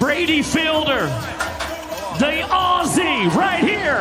Brady Fielder, the Aussie, right here.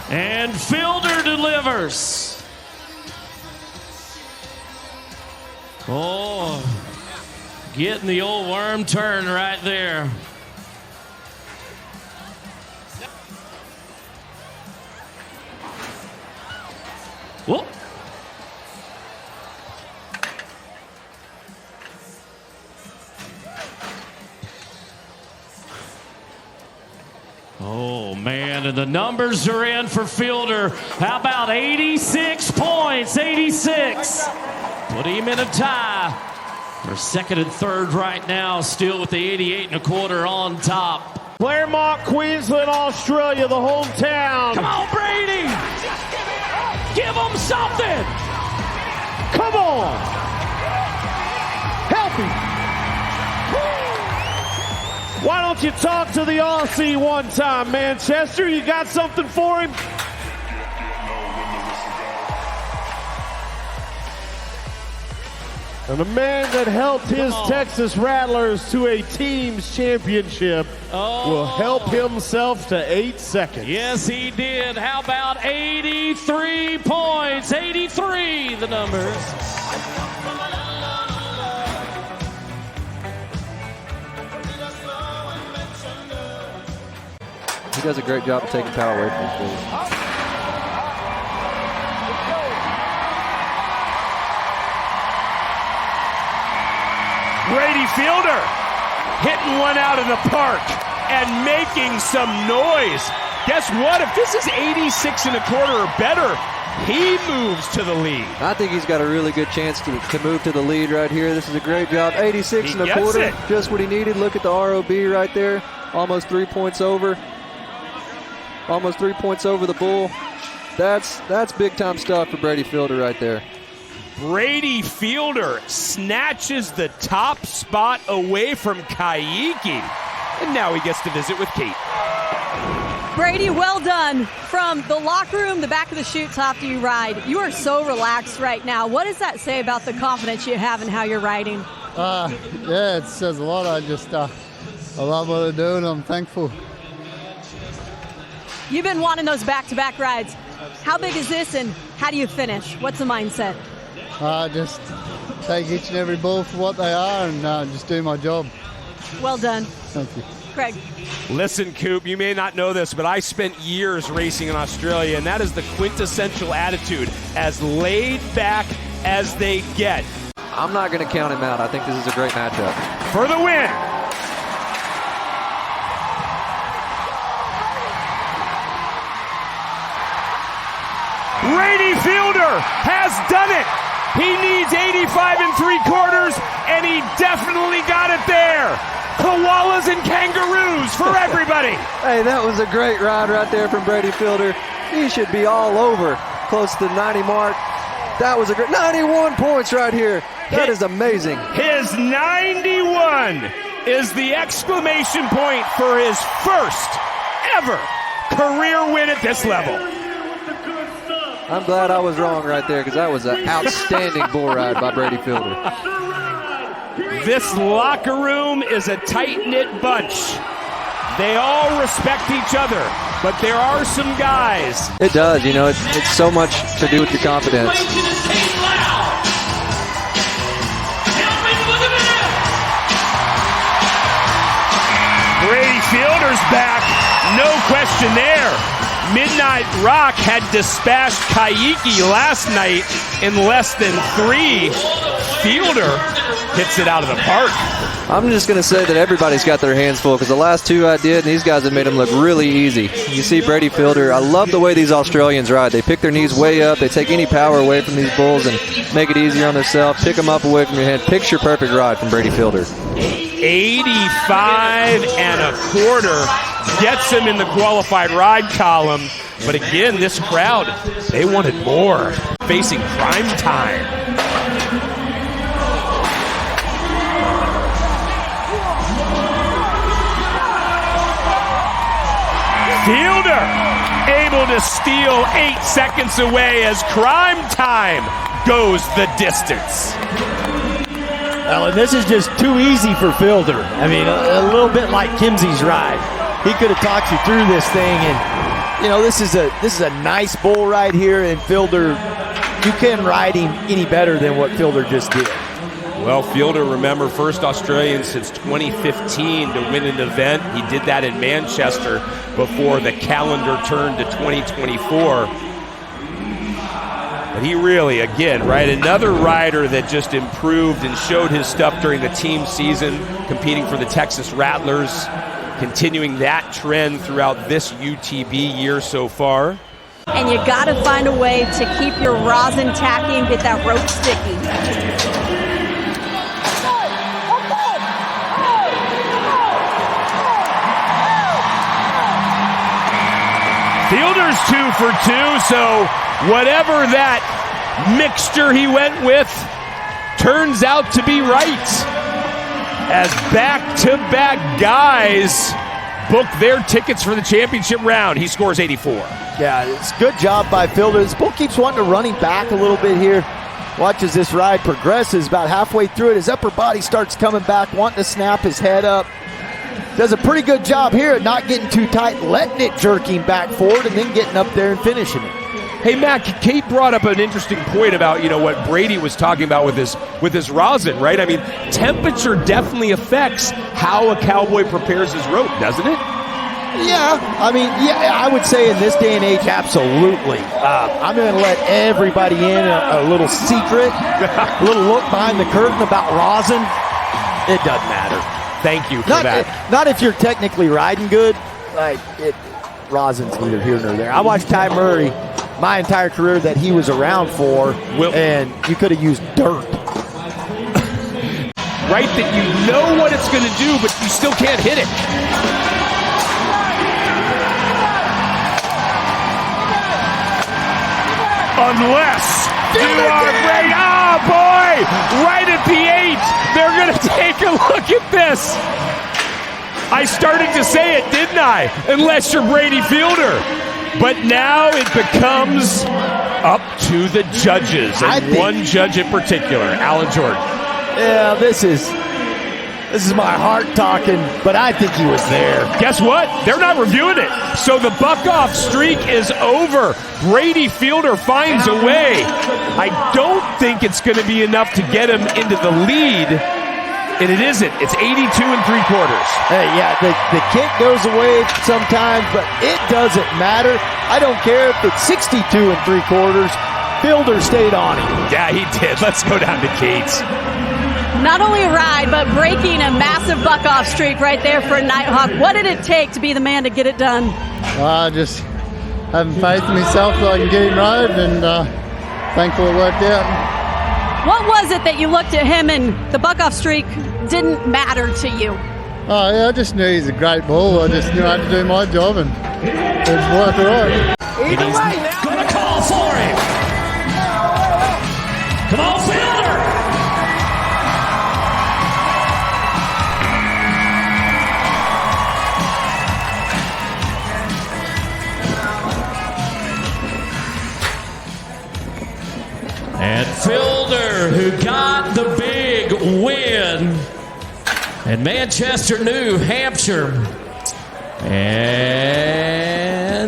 And Fielder delivers. Oh, getting the old worm turn right there. Whoop. Oh, man, and the numbers are in for Fielder. How about 86 points? 86. Put him in a tie. They're second and third right now, still with the 88.25 on top. Claremont, Queensland, Australia, the hometown. Come on, Brady. Give them something. Come on. Help him. Why don't you talk to the Aussie one time, Manchester? You got something for him? And the man that helped his Texas Rattlers to a team's championship will help himself to 8 seconds. Yes, he did. How about 83 points? 83, the numbers. He does a great job of taking power away from his bulls. Brady Fielder hitting one out of the park and making some noise. Guess what? If this is 86.25 or better, he moves to the lead. I think he's got a really good chance to move to the lead right here. This is a great job. 86.25, just what he needed. Look at the ROB right there. Almost 3 points over. Almost 3 points over the bull. That's big time stuff for Brady Fielder right there. Brady Fielder snatches the top spot away from Kaiki. And now he gets to visit with Kate. Brady, well done. From the locker room, the back of the chute, top do you ride? You are so relaxed right now. What does that say about the confidence you have in how you're riding? Yeah, it says a lot. I love what I do and I'm thankful. You've been wanting those back-to-back rides. How big is this and how do you finish? What's the mindset? Just take each and every bull for what they are and just do my job. Well done. Thank you. Craig. Listen, Coop, you may not know this, but I spent years racing in Australia, and that is the quintessential attitude, as laid back as they get. I'm not going to count him out. I think this is a great matchup. For the win. Brady Fielder has done it. He needs 85.75, and he definitely got it there. Koalas and kangaroos for everybody. Hey, that was a great ride right there from Brady Fielder. He should be all over, close to the 90 mark. That was a great 91 points right here. That is amazing. His 91 is the exclamation point for his first ever career win at this level. I'm glad I was wrong right there because that was an outstanding bull ride by Brady Fielder. This locker room is a tight-knit bunch. They all respect each other, but there are some guys. It does, you know, it's so much to do with your confidence. Brady Fielder's back, no question there. Midnight Rock had dispatched Kaiki last night in less than 3. Fielder hits it out of the park. I'm just going to say that everybody's got their hands full because the last 2 I did, and these guys have made them look really easy. You see Brady Fielder, I love the way these Australians ride. They pick their knees way up. They take any power away from these bulls and make it easier on themselves. Pick them up away from your head. Picture perfect ride from Brady Fielder. 85.25 gets him in the qualified ride column. But again, this crowd, they wanted more. Facing prime time. Fielder able to steal 8 seconds away as Crime Time goes the distance. Well, and this is just too easy for Fielder. I mean, a little bit like Kimsey's ride. He could have talked you through this thing, and you know, this is a nice bull right here, and Fielder, you can't ride him any better than what Fielder just did. Well, Fielder, remember, first Australian since 2015 to win an event. He did that in Manchester before the calendar turned to 2024. But he really, again, right, another rider that just improved and showed his stuff during the team season, competing for the Texas Rattlers, continuing that trend throughout this UTB year so far. And you got to find a way to keep your rosin tacky and get that rope sticky. Fielder's 2 for 2, so whatever that mixture he went with turns out to be right. As back-to-back guys book their tickets for the championship round. He scores 84. Yeah, it's a good job by Fielder. This bull keeps wanting to run him back a little bit here. Watch as this ride progresses. About halfway through it, his upper body starts coming back, wanting to snap his head up. Does a pretty good job here at not getting too tight, letting it jerk him back forward, and then getting up there and finishing it. Hey, Matt, Kate brought up an interesting point about, you know, what Brady was talking about with his rosin, right? I mean, temperature definitely affects how a cowboy prepares his rope, doesn't it? Yeah, I mean, yeah, I would say in this day and age, absolutely. I'm going to let everybody in a little secret, a little look behind the curtain about rosin. It doesn't matter. Thank you for that. Not if you're technically riding good. Like, rosin's neither here nor there. I watched Ty Murray my entire career that he was around for, and you could have used dirt. Right, that you know what it's going to do, but you still can't hit it. Unless you are great. Oh, boy! Right at the 8. They're going to take a look at this. I started to say it, didn't I? Unless you're Brady Fielder. But now it becomes up to the judges, and one judge in particular, Alan Jordan. Yeah, this is my heart talking, but I think he was there. Guess what? They're not reviewing it. So the buck-off streak is over. Brady Fielder finds a way. I don't think it's going to be enough to get him into the lead, and it isn't. It's 82 3/4. Hey, yeah, the kick goes away sometimes, but it doesn't matter. I don't care if it's 62 3/4. Fielder stayed on him. Yeah, he did. Let's go down to Kate's. Not only a ride, but breaking a massive buck-off streak right there for a Nighthawk. What did it take to be the man to get it done? Just having faith in myself that I can get him right, and thankful it worked out. What was it that you looked at him and the buck-off streak didn't matter to you? Oh, yeah, I just knew he's a great bull. I just knew I had to do my job, and it worked all right. He's going to call for him. Come on, Fielder. And Fielder, who got the big win in Manchester, New Hampshire. And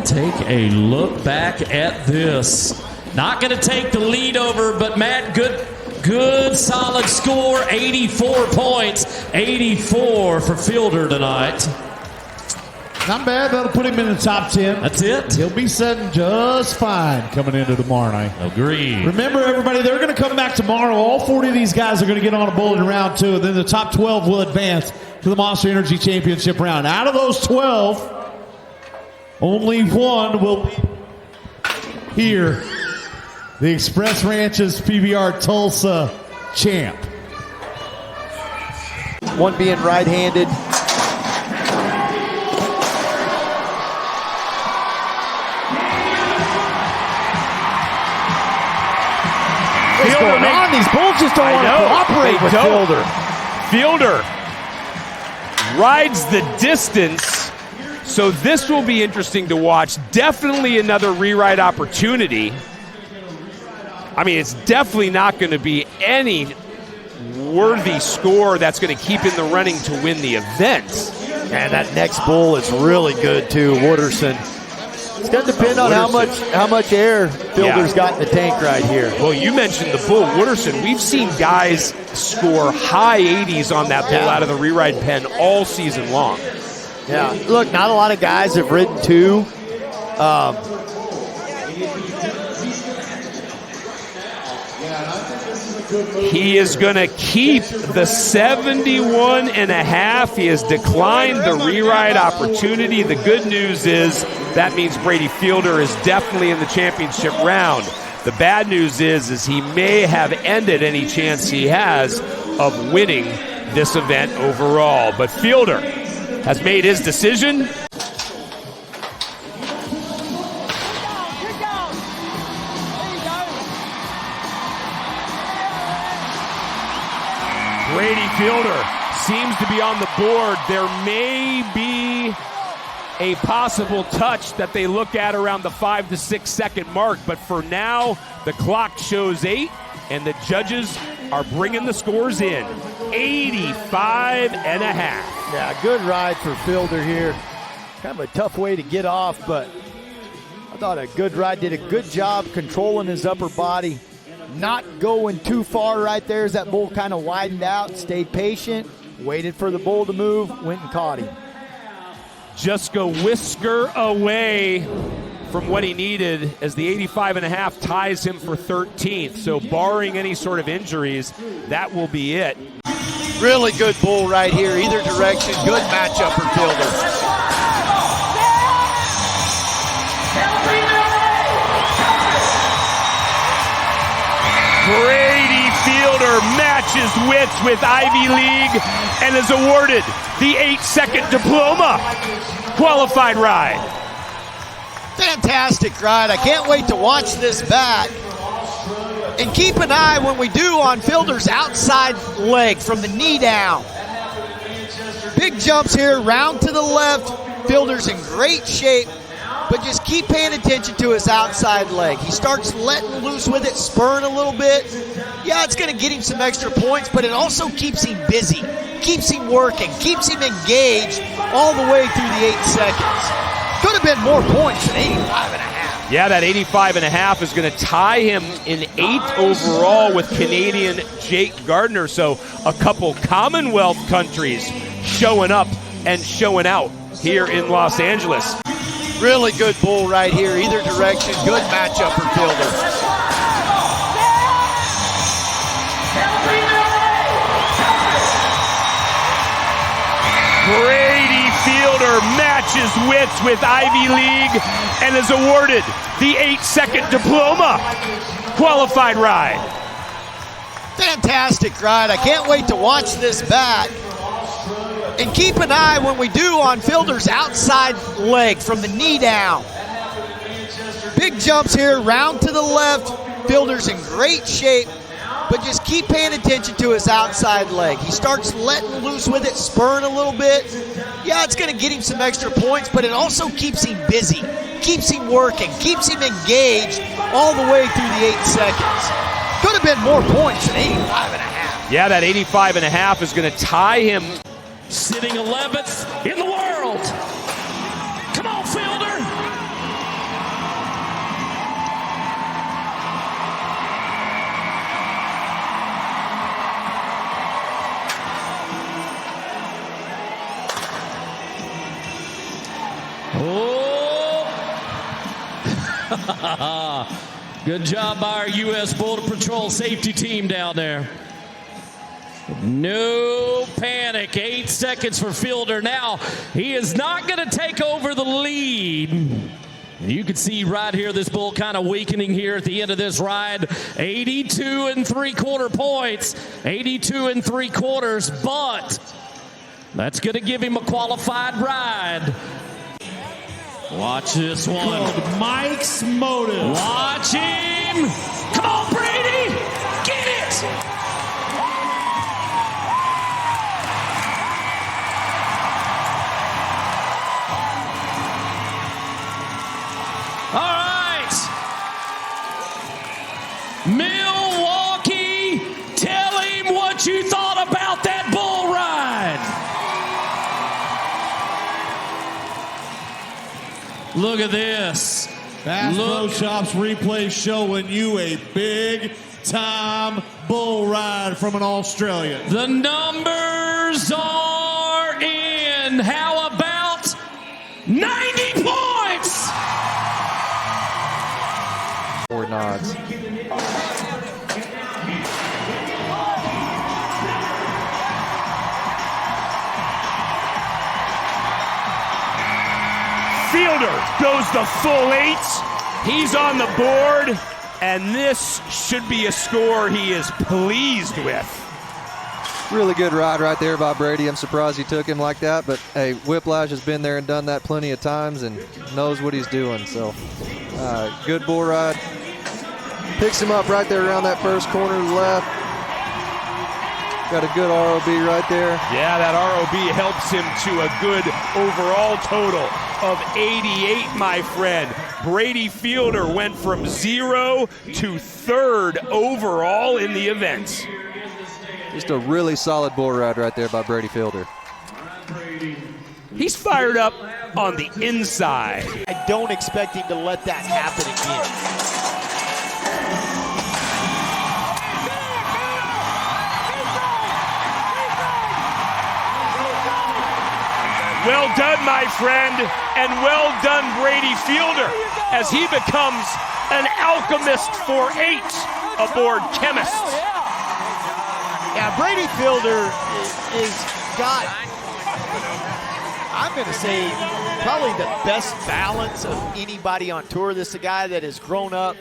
take a look back at this. Not going to take the lead over, but Matt, good solid score, 84 points, 84 for Fielder tonight. Not bad. That'll put him in the top 10. That's it. He'll be setting just fine coming into tomorrow night. Agreed. Remember, everybody, they're going to come back tomorrow. All 40 of these guys are going to get on a bullet in round 2, and then the top 12 will advance to the Monster Energy Championship round. Out of those 12, only one will be here. The Express Ranches PBR Tulsa champ. One being right-handed. What's going on? These bulls just don't want to cooperate with Fielder. Fielder rides the distance So this will be interesting to watch. Definitely another rewrite opportunity. I mean, it's definitely not going to be any worthy score that's going to keep in the running to win the event. And that next bull is really good too, Wooderson. It's going to depend on how much air Fielder's got in the tank right here. Well, you mentioned the bull, Wooderson. We've seen guys score high 80s on that bull out of the rewrite pen all season long. Yeah, look, not a lot of guys have ridden two. He is going to keep the 71.5. He has declined the rewrite opportunity. The good news is that means Brady Fielder is definitely in the championship round. The bad news is he may have ended any chance he has of winning this event overall. But Fielder has made his decision. Brady Fielder seems to be on the board. There may be a possible touch that they look at around the 5 to 6 second mark, but for now, the clock shows 8, and the judges are bringing the scores in. 85.5. Yeah, good ride for Fielder here. Kind of a tough way to get off, but I thought a good ride. Did a good job controlling his upper body. Not going too far right there as that bull kind of widened out, stayed patient, waited for the bull to move, went and caught him. Just go whisker away from what he needed as the 85.5 ties him for 13th. So barring any sort of injuries, that will be it. Really good bull right here, either direction. Good matchup for Fielder. Brady Fielder matches wits with Ivy League and is awarded the 8-second diploma. Qualified ride. Fantastic ride. I can't wait to watch this back. And keep an eye when we do on Fielder's outside leg from the knee down. Big jumps here, round to the left. Fielder's in great shape, but just keep paying attention to his outside leg. He starts letting loose with it, spurring a little bit. Yeah, it's going to get him some extra points, but it also keeps him busy, keeps him working, keeps him engaged all the way through the 8 seconds. Could have been more points than 85.5. Yeah, that 85.5 is going to tie him in 8th overall with Canadian Jake Gardner. So a couple Commonwealth countries showing up and showing out here in Los Angeles. Really good bull right here, either direction. Good matchup for Fielder. Brady Fielder matches wits with Ivy League and is awarded the 8-second diploma. Qualified ride. Fantastic ride. I can't wait to watch this back. And keep an eye when we do on Fielder's outside leg from the knee down. Big jumps here, round to the left. Fielder's in great shape, but just keep paying attention to his outside leg. He starts letting loose with it, spurring a little bit. Yeah, it's going to get him some extra points, but it also keeps him busy, keeps him working, keeps him engaged all the way through the 8 seconds. Could have been more points than 85.5. Yeah, that 85.5 is going to tie him. Sitting 11th in the world. Come on, Fielder. Oh. Good job by our U.S. Border Patrol safety team down there. No panic. 8 seconds for Fielder. Now, he is not going to take over the lead. You can see right here this bull kind of weakening here at the end of this ride. 82 3/4 points. 82 3/4, but that's going to give him a qualified ride. Watch this one. Called Mike's Motive. Watch him. Come on, Brady. Get it. Look at this. Bass Pro Shops replay showing you a big-time bull ride from an Australian. The numbers are in. How about 90 points? 4 nods. Fielder goes the full 8. He's on the board, and this should be a score he is pleased with. Really good ride right there by Brady. I'm surprised he took him like that, but hey, Whiplash has been there and done that plenty of times and knows what he's doing. So, good bull ride. Picks him up right there around that first corner to the left. Got a good ROB right there. Yeah, that ROB helps him to a good overall total of 88, my friend. Brady Fielder went from 0 to 3rd overall in the event. Just a really solid bull ride right there by Brady Fielder. He's fired up on the inside. I don't expect him to let that happen again. Well done, my friend, and well done, Brady Fielder, as he becomes an alchemist for 8 aboard Chemist. Yeah, Brady Fielder is got, I'm going to say, probably the best balance of anybody on tour. This is a guy that has grown up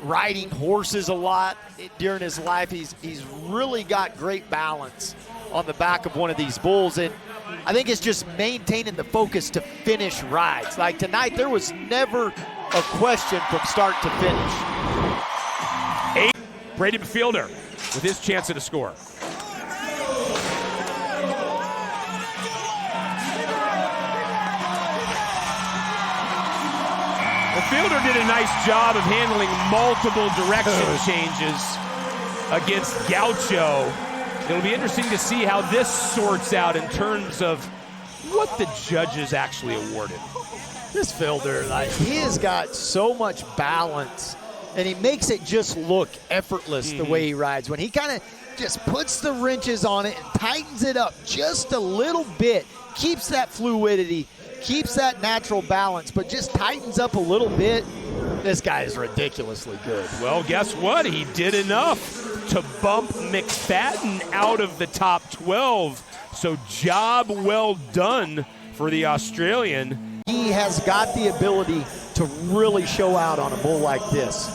riding horses a lot during his life. He's really got great balance on the back of one of these bulls, and I think it's just maintaining the focus to finish rides. Like tonight, there was never a question from start to finish. 8, Brady Fielder with his chance at a score. Well, Fielder did a nice job of handling multiple direction changes against Gaucho. It'll be interesting to see how this sorts out in terms of what the judges actually awarded. This Fielder, like, he has got so much balance, and he makes it just look effortless the way he rides. When he kind of just puts the wrenches on it and tightens it up just a little bit, keeps that fluidity, keeps that natural balance, but just tightens up a little bit, this guy is ridiculously good. Well, guess what? He did enough to bump McFadden out of the top 12. So job well done for the Australian. He has got the ability to really show out on a bull like this.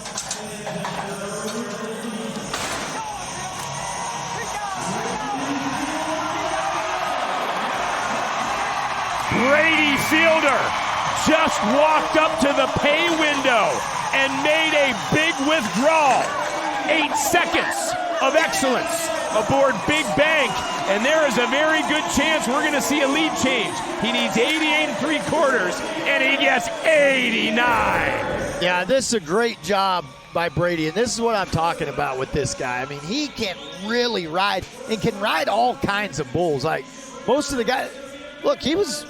Brady Fielder just walked up to the pay window and made a big withdrawal. 8 seconds of excellence aboard Big Bank, and there is a very good chance we're going to see a lead change. He needs 88 3/4, and he gets 89. Yeah, this is a great job by Brady, and this is what I'm talking about with this guy. I mean, he can really ride and can ride all kinds of bulls. Like most of the guys, look, he was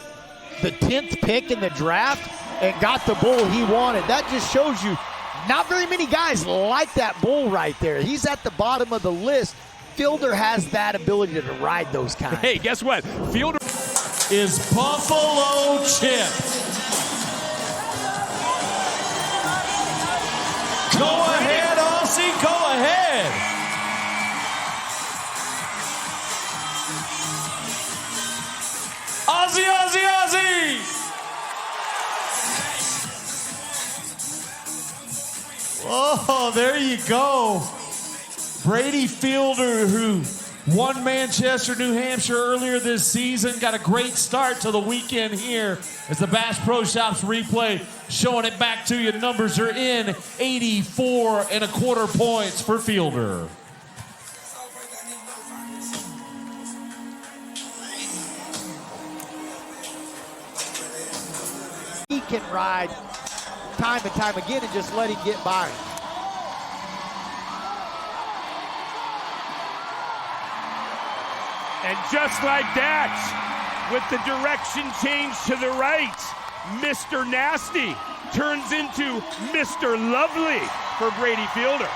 the 10th pick in the draft and got the bull he wanted. That just shows you not very many guys like that bull right there. He's at the bottom of the list. Fielder has that ability to ride those kinds. Hey, guess what? Fielder is Buffalo Chip. Go ahead, Aussie, go ahead. Aussie, Aussie, Aussie. Oh, there you go. Brady Fielder, who won Manchester, New Hampshire earlier this season, got a great start to the weekend here as the Bass Pro Shops replay showing it back to you. Numbers are in, 84 1/4 points for Fielder. He can ride time and time again and just let him get by him. And just like that, with the direction change to the right, Mr. Nasty turns into Mr. Lovely for Brady Fielder.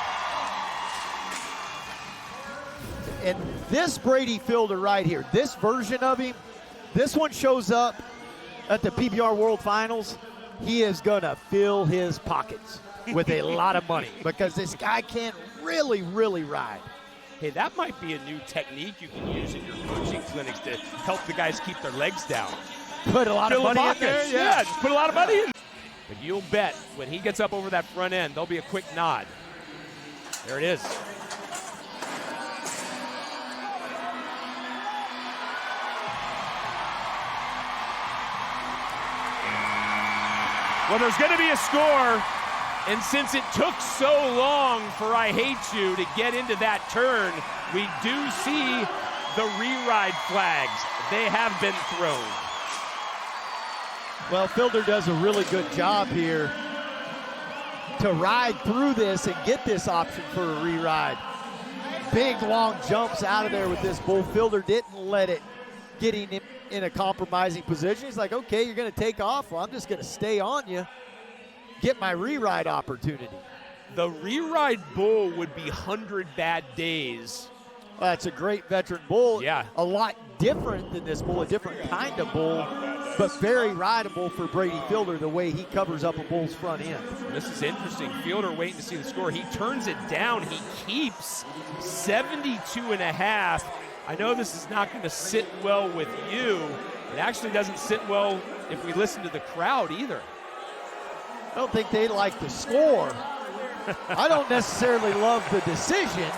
And this Brady Fielder right here, this version of him, this one shows up at the PBR World Finals. He is going to fill his pockets with a lot of money because this guy can't really ride. Hey, that might be a new technique you can use in your coaching clinics to help the guys keep their legs down. Put a lot of money in there? Yeah, just put a lot of money in. But you'll bet when he gets up over that front end, there'll be a quick nod. There it is. Well, there's going to be a score, and since it took so long for I Hate You to get into that turn, we do see the re-ride flags. They have been thrown. Well, Fielder does a really good job here to ride through this and get this option for a re-ride. Big, long jumps out of there with this bull. Fielder didn't let it get him in a compromising position. He's like, okay, you're going to take off. Well, I'm just going to stay on you, get my re-ride opportunity. The re-ride bull would be 100 bad days. Well, that's a great veteran bull. Yeah. A lot different than this bull, a different kind of bull, but very rideable for Brady Fielder the way he covers up a bull's front end. This is interesting. Fielder waiting to see the score. He turns it down. He keeps 72.5. I know this is not going to sit well with you. It actually doesn't sit well if we listen to the crowd either. I don't think they like the score. I don't necessarily love the decision.